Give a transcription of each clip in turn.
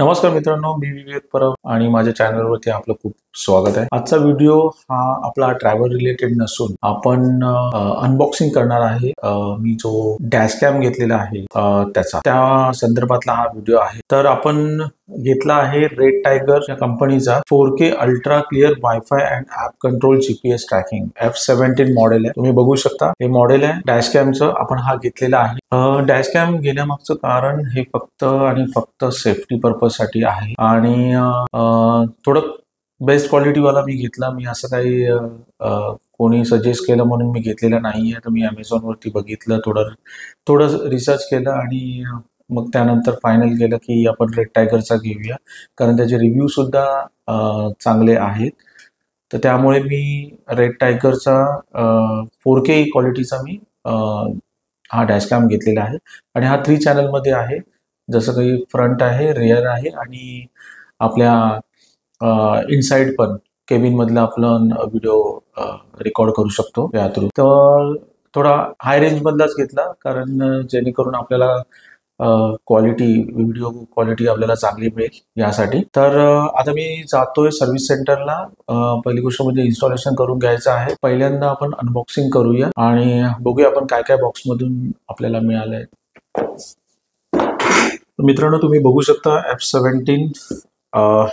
नमस्कार मित्रांनो, मी विवेक परब आणि माझ्या चॅनलवरती आपलं खूप स्वागत आहे। आजचा व्हिडिओ हा आपला ट्रॅव्हल रिलेटेड नसून आपण अनबॉक्सिंग करणार आहे। मी जो डॅश कॅम घेतलेला आहे त्या संदर्भातला हा व्हिडिओ आहे। तर आपण घेतला आहे रेड टायगर या कंपनीचा 4K ultra clear wifi and app control GPS tracking F17 model आहे। तुम्ही बघू शकता हे मॉडेल आहे डॅश कॅमचं, आपण हा घेतलेला आहे। डॅश कॅम घेण्यामागचं कारण हे फक्त आणि फक्त सेफ्टी पर्पज साठी आहे आणि थोडं बेस्ट क्वालिटी वाला मी घेतला। मी असं काही कोणी सजेस्ट केलं म्हणून मी घेतलेला नाहीये। तर मी Amazon वरती बघितलं, थोडं रिसर्च केलं आणि मग त्यानंतर फायनल केलं की आपण रेड टायगरचा घेऊया, कारण त्याचे रिव्ह्यू सुद्धा चांगले आहेत। तर त्यामुळे मी रेड टायगरचा 4K क्वालिटीचा मी हा डॅश कॅम घेतलेला आहे आणि हा 3 चॅनल मध्ये आहे। जसं काही फ्रंट आहे, रिअर आहे आणि आपल्या इनसाइड पण केबिन मधला आपलं व्हिडिओ रेकॉर्ड करू शकतो या थ्रू। तर थोडा हाय रेंज मधलाच घेतला, कारण जेणेकरून आपल्याला व्हिडिओ क्वालिटी आपल्याला चांगली मिळेल यासाठी। तर आता मी जातोय सर्व्हिस सेंटरला। पहिली गोष्ट म्हणजे इन्स्टॉलेशन करून घ्यायचं आहे। पहिल्यांदा आपण अनबॉक्सिंग करूया आणि बघूया आपण काय काय बॉक्स मधून आपल्याला मिळालंय। मित्रांनो, तुम्ही बघू शकता F17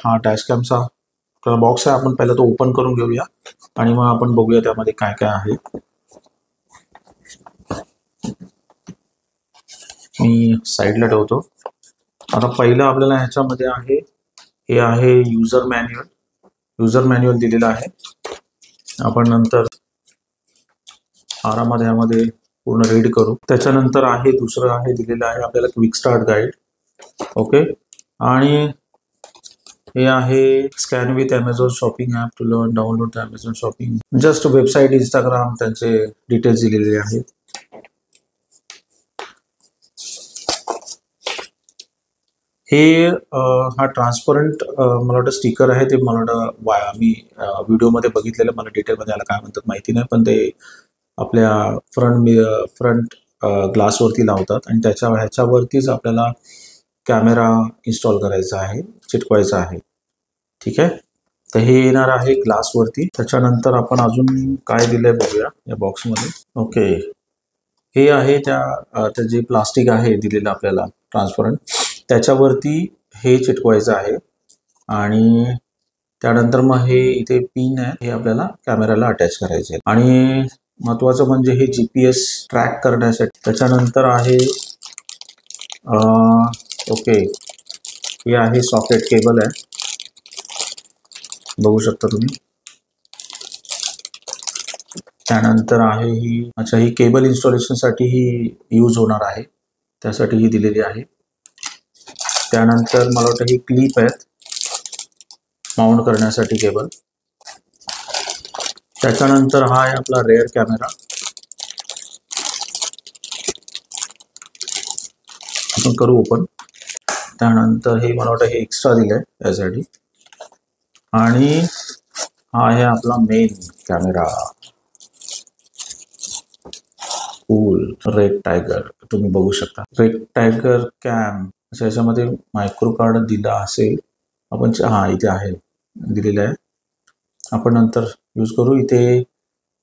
हा डॅश कॅमचा बॉक्स आहे। आपण पहिला तो ओपन करून घेऊया आणि मग आपण बघूया त्यामध्ये काय काय आहे। मी साईडला ठेवतो। आता पहिलं आपल्याला ह्याच्यामध्ये हे आहे युजर मॅन्युअल दिलेला आहे। आपण नंतर आरामात ह्यामध्ये पूर्ण रीड करू। त्याच्यानंतर दुसरं आहे दिलेलं आहे आपल्याला क्विक स्टार्ट गाईड। ओके, आणि हे आहे scan with Amazon shopping app to learn download the Amazon shopping, just website, Instagram, त्यांचे डिटेल्स दिलेले आहेत। हे हा ट्रान्सपरंट मला वाटतं स्टिकर आहे। ते मला वाटतं मी व्हिडिओमध्ये बघितलेलं, मला डिटेलमध्ये याला काय म्हणतात माहिती नाही, पण ते आपल्या फ्रंट ग्लासवरती लावतात आणि ह्याच्यावरतीच आपल्याला कॅमेरा इन्स्टॉल करायचा आहे, चिटकवायचा आहे। ठीक आहे, तर हे येणार आहे ग्लासवरती। त्याच्यानंतर आपण अजून काय दिलंय बघूया या बॉक्समध्ये। ओके, हे आहे त्या जे प्लास्टिक आहे दिलेलं आपल्याला ट्रान्सपरंट, त्याच्यावरती हे चिटकवायचं आहे आणि त्यानंतर मग हे इथे पिन आहे, हे आपल्याला कॅमेराला अटॅच करायचे आहे। आणि महत्वाचं म्हणजे हे जीपीएस ट्रॅक करण्यासाठी। त्याच्यानंतर आहे ओके, हे आहे सॉकेट केबल आहे, बघू शकता तुम्ही। त्यानंतर आहे ही केबल इन्स्टॉलेशन साठी ही यूज होणार आहे, त्यासाठी ही दिलेली आहे। त्यानंतर मला वाटतं ही क्लिप आहेत माउंट करण्यासाठी केबल। त्याच्यानंतर हा आहे आपला रेअर कॅमेरा, आपण करू ओपन। त्यानंतर हे मला वाटतं हे एक्स्ट्रा दिलंय यासाठी। आणि हा आहे आपला main camera, cool red tiger, तुम्ही बघू शकता रेड टायगर कॅम। याच्यामध्ये मायक्रो कार्ड दिला असेल, आपण इथे आहे दिलेलं आहे, आपण नंतर यूज करू। इथे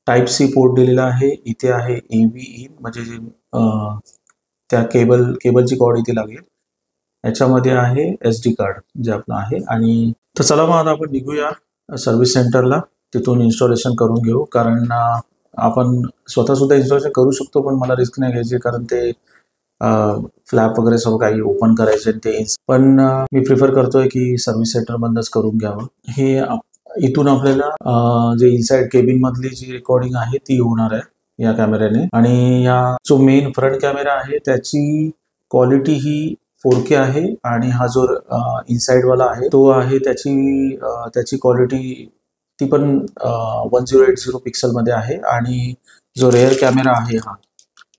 टाइप सी पोर्ट दिलेला आहे, इथे आहे AV इन, म्हणजे त्या केबलची कॉर्ड इथे लागेल। याच्यामध्ये आहे SD कार्ड जे आपलं आहे। आणि तर चला मग आता आपण निघूया सर्व्हिस सेंटरला, तिथून इन्स्टॉलेशन करून घेऊ, कारण आपण स्वतः सुद्धा इन्स्टॉलेशन करू शकतो, पण मला रिस्क नाही घ्यायची, कारण ते फ्लॅप वगैरे सर्व काही ओपन करायचे ते। पण मी प्रिफर करतोय की सर्व्हिस सेंटर मधूनच करून घ्यावं। हे इथून आपल्याला जे इनसाइड केबिन मधली जी रेकॉर्डिंग आहे ती होणार आहे या कॅमेऱ्याने। आणि या जो मेन फ्रंट कॅमेरा आहे त्याची क्वालिटी ही 4K आहे आणि हा जो इनसाइड वाला आहे तो आहे त्याची क्वालिटी ती पण 1080 पिक्सल मध्ये आहे। आणि जो रेअर कॅमेरा आहे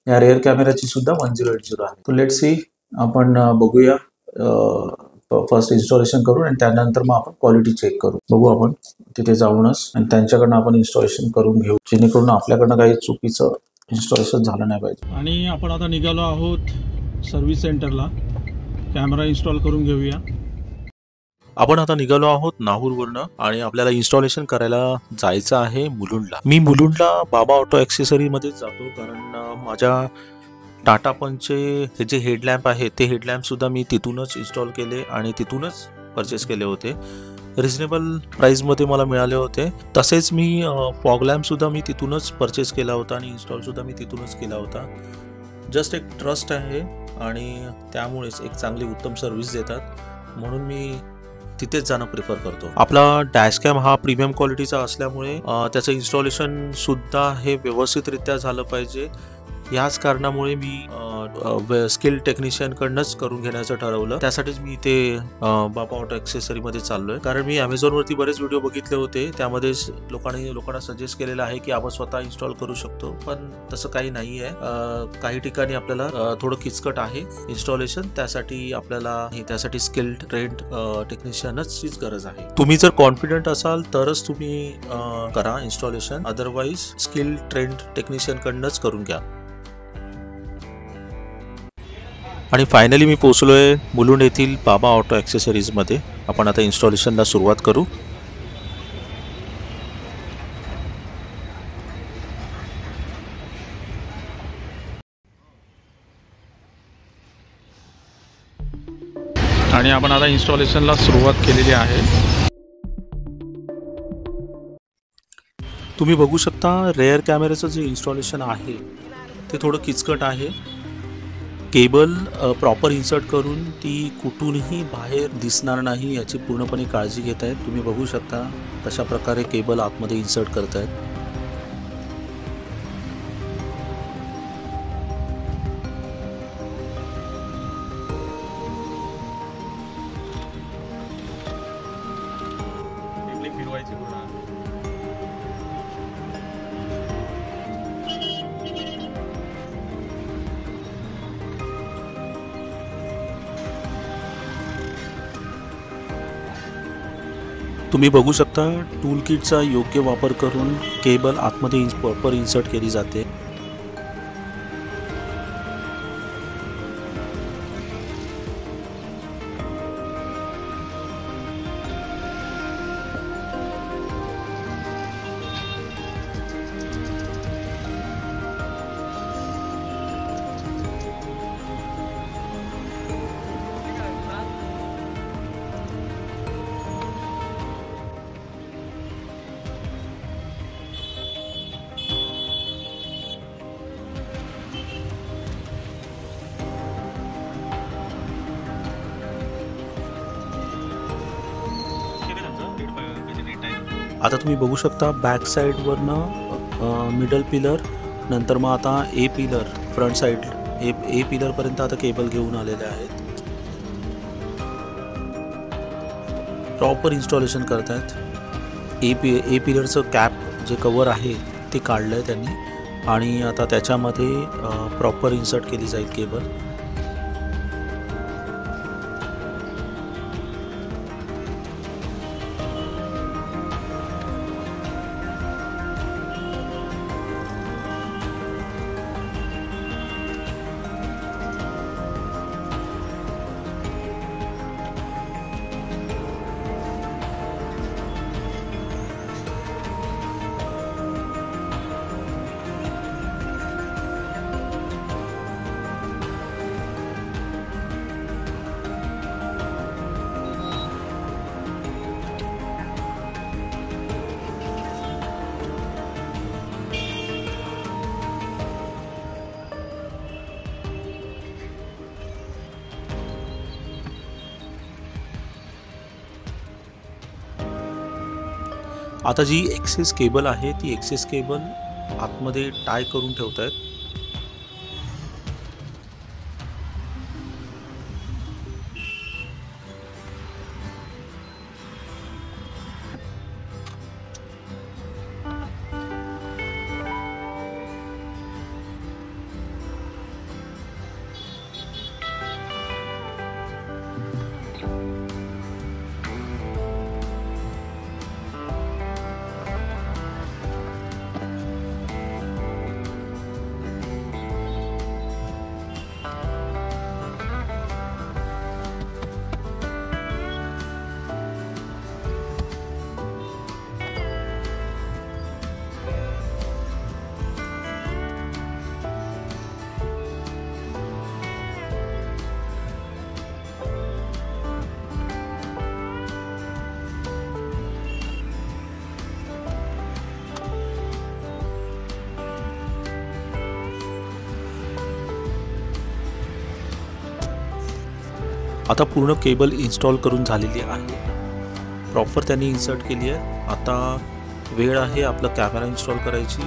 या रेअर कॅमेराची सुद्धा 1080 आहे। तो लेट्स सी, आपण बघूया, फर्स्ट इन्स्टॉलेशन करू आणि त्यानंतर मग आपण क्वालिटी चेक करू। बघू आपण तिथे जाऊनच आणि त्यांच्याकडनं आपण इन्स्टॉलेशन करून घेऊ, जेणेकरून आपल्याकडनं काही चुकीचं इन्स्टॉलेशन झालं नाही पाहिजे। आणि आपण आता निघालो आहोत सर्व्हिस सेंटरला, कॅमेरा इन्स्टॉल करून घेऊया। आपण आता निघालो आहोत नाहूरवरनं आणि आपल्याला इन्स्टॉलेशन करायला जायचं आहे मुलुंडला. मी मुलुंडला बाबा ऑटो ॲक्सेसरीमध्ये जातो कारण माझ्या टाटा पंचचे हे जे हेडलॅम्प आहे ते हेडलॅम्प सुद्धा मी तिथूनच इन्स्टॉल केले आणि तिथूनच परचेस केले होते. रिजनेबल प्राईसमध्ये मला मिळाले होते. तसेच मी फॉग लॅम्पसुद्धा मी तिथूनच परचेस केला होता आणि इन्स्टॉलसुद्धा मी तिथूनच केला होता. जस्ट एक ट्रस्ट आहे आणि त्यामुळेच एक चांगली उत्तम सर्व्हिस देतात म्हणून मी तिथेच जाणं प्रिफर करतो. आपला डॅशकॅम हा प्रीमियम क्वालिटीचा असल्यामुळे त्याचं इन्स्टॉलेशन सुद्धा हे व्यवस्थितरित्या झालं पाहिजे. याच कारणामुळे मी स्किल टेक्निशियनकडनंच करून घेण्याचं ठरवलं. त्यासाठीच मी इथे बाबा ऑटो ॲक्सेसरीमध्ये चाललोय. कारण मी ॲमेझॉनवरती बरेच व्हिडिओ बघितले होते. त्यामध्ये लोकांना सजेस्ट केलेलं आहे की आपण स्वतः इन्स्टॉल करू शकतो, पण तसं काही नाही आहे. काही ठिकाणी आपल्याला थोडं किचकट आहे इन्स्टॉलेशन. त्यासाठी स्किल्ड ट्रेंड टेक्निशियनचीच गरज आहे. तुम्ही जर कॉन्फिडंट असाल तरच तुम्ही करा इन्स्टॉलेशन, अदरवाईज स्किल ट्रेंड टेक्निशियनकडनंच करून घ्या. आणि फायनली मी पोहोचलोय मुलुंड येथील बाबा ऑटो ॲक्सेसरीजमध्ये. आपण आता इन्स्टॉलेशनला सुरुवात करू. आणि आपण आता इन्स्टॉलेशनला सुरुवात केलेली आहे. तुम्ही बघू शकता रेअर कॅमेऱ्याचं जे इन्स्टॉलेशन आहे ते थोडं किचकट आहे. केबल प्रॉपर इन्सर्ट करून ती कुठूनही बाहेर दिसणार नाही याची पूर्णपणे काळजी घेत आहेत. तुम्ही बघू शकता कशा प्रकारे केबल आतमध्ये इन्सर्ट करत आहेत. तुम्ही बघू शकता टूल किटचा योग्य वापर करून केबल आतमध्ये प्रॉपर इन्सर्ट केली जाते. आता तुम्ही बघू शकता बॅक साईडवरनं मिडल पिलर, नंतर मग आता ए पिलर, फ्रंट साईड ए पिलरपर्यंत आता केबल घेऊन आलेले आहेत. प्रॉपर इन्स्टॉलेशन करत आहेत. ए पिलरचं कॅप जे कवर आहे ते काढलं आहे त्यांनी आणि आता त्याच्यामध्ये प्रॉपर इन्सर्ट केली जाईल केबल. आता जी एक्सेस केबल आहे ती एक्सेस केबल आतमध्ये टाय करून ठेवत आहेत. आता पूर्ण केबल इन्स्टॉल करून झालेली आहे, प्रॉपर त्यांनी इन्सर्ट केली आहे. आता वेळ आहे आपला कॅमेरा इन्स्टॉल करायची.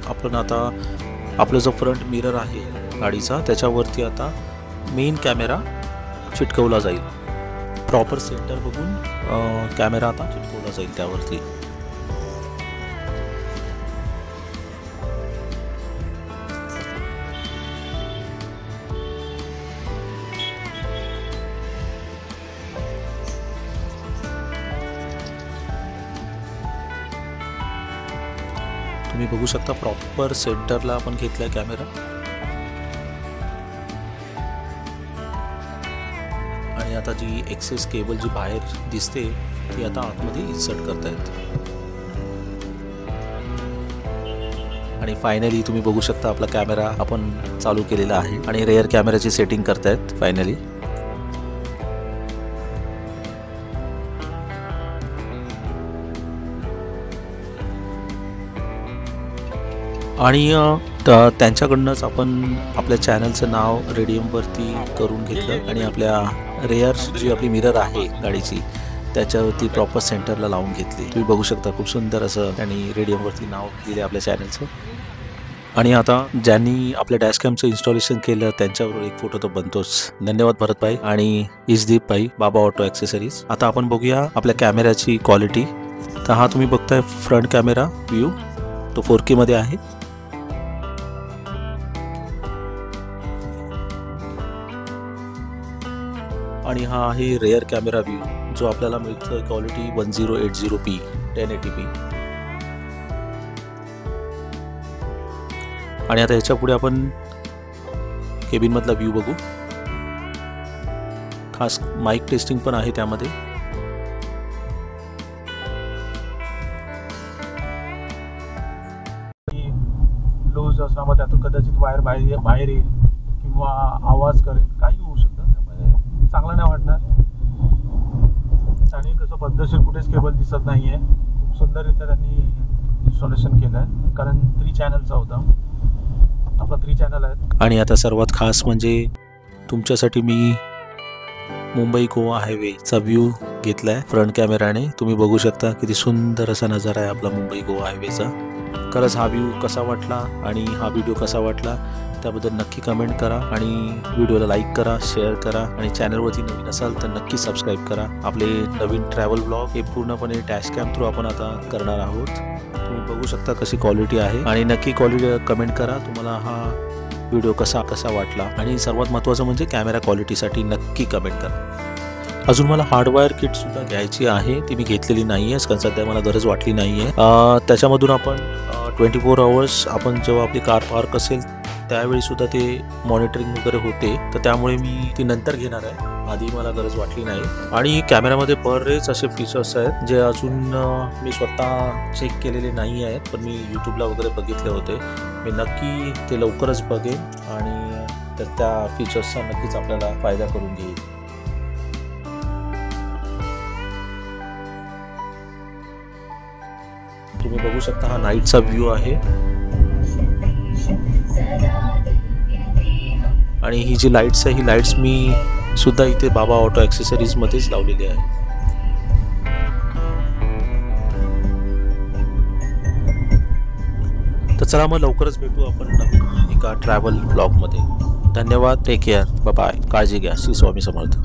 आपण आता आपलं जो फ्रंट मिरर आहे गाडीचा त्याच्यावरती आता मेन कॅमेरा चिटकवला जाईल. प्रॉपर सेंटर बघून कॅमेरा आता चिटकवला जाईल त्यावरती. तुम्ही बघू शकता प्रॉपर सेंटरला आपण घेतलाय कॅमेरा. आणि आता जी एक्सेस केबल जी बाहेर दिसते ती आता आतमध्ये इन्सर्ट करतायत. आणि फायनली तुम्ही बघू शकता आपला कॅमेरा आपण चालू केलेला आहे आणि रेअर कॅमेराची सेटिंग करतायत फायनली. आणि त्यांच्याकडनंच आपण आपल्या चॅनलचं नाव रेडियमवरती करून घेतलं आणि आपल्या रेअर जी आपली मिरर आहे गाडीची त्याच्यावरती प्रॉपर सेंटरला लावून घेतली. तुम्ही बघू शकता खूप सुंदर असं त्यांनी रेडियमवरती नाव दिले आपल्या चॅनलचं. आणि आता ज्यांनी आपल्या डॅशकॅमचं इन्स्टॉलेशन केलं त्यांच्याबरोबर एक फोटो तर बनतोच. धन्यवाद भरतभाई आणि इशदीप भाई, बाबा ऑटो ॲक्सेसरीज. आता आपण बघूया आपल्या कॅमेऱ्याची क्वालिटी. तर हा तुम्ही बघताय फ्रंट कॅमेरा व्ह्यू, तो 4K मध्ये आहे. आणि हा आहे रेअर कॅमेरा व्ह्यू जो आपल्याला मिळतो क्वालिटी 1080p 1080p. आणि आता ह्याच्या पुढे आपण केबिन मधला व्ह्यू बघू. खास माईक टेस्टिंग पण आहे त्यामध्ये. लूज असल्यामुळे त्यातून कदाचित वायर बाहेर येईल किंवा आवाज करेल, काही होऊ शकतं. त्यामुळे चांगलं नाही वाटणार. आणि कसं पद्धतशीर कुठेच केबल दिसत नाही आहे. खूप सुंदररित्या त्यांनी इन्स्टॉलेशन केलं आहे, कारण 3 चॅनलचा होता. आपला 3 चॅनल आहेत. आणि आता सर्वात खास म्हणजे तुमच्यासाठी मी मुंबई गोवा हायवेचा व्ह्यू घेतलाय फ्रंट कॅमेराने. तुम्ही बघू शकता किती सुंदर असा नजारा आहे आपला मुंबई गोवा हायवेचा. खरंच हा व्ह्यू कसा वाटला आणि हा व्हिडिओ कसा वाटला त्याबद्दल नक्की कमेंट करा आणि व्हिडिओला लाईक करा, शेअर करा आणि चॅनलवरती नवीन असाल तर नक्की सबस्क्राईब करा. आपले नवीन ट्रॅव्हल ब्लॉग हे पूर्णपणे डॅशकॅम थ्रू आपण आता करणार आहोत. तुम्ही बघू शकता कशी क्वालिटी आहे आणि नक्की क्वालिटी कमेंट करा तुम्हाला हा व्हिडिओ कसा वाटला. आणि सर्वात महत्त्वाचं म्हणजे कॅमेरा क्वालिटीसाठी नक्की कमेंट करा. अजून मला हार्डवायर किट सुद्धा घ्यायची आहे, ती मी घेतलेली नाही आहे कारण सध्या मला गरज वाटली नाही आहे. त्याच्यामधून आपण 24 आवर्स आपण जेव्हा आपली कार पार्क असेल त्यावेळी सुद्धा ते मॉनिटरिंग वगैरे होते, तर त्यामुळे मी ती नंतर घेणार आहे. आधी मला गरज वाटली नाही. आणि कॅमेरामध्ये बरेच असे फीचर्स आहेत जे अजून मी स्वतः चेक केलेले नाही आहेत, पण मी यूट्यूबला वगैरे बघितले होते. मी नक्की ते लवकरच बघेन आणि त्या फीचर्सचा नक्कीच आपल्याला फायदा करून घेईल. तुम्ही बघू शकता हा नाईटचा व्ह्यू आहे. आणि ही जी लाईट्स आहे ही लाईट्स मी सुद्धा इथे बाबा ऑटो ॲक्सेसरीज मध्येच लावलेली आहे. तर चला मग लवकरच भेटू आपण नवीन एका ट्रॅव्हल ब्लॉग मध्ये. धन्यवाद. Take care. बाय. काळजी घ्या. श्री स्वामी समर्थ.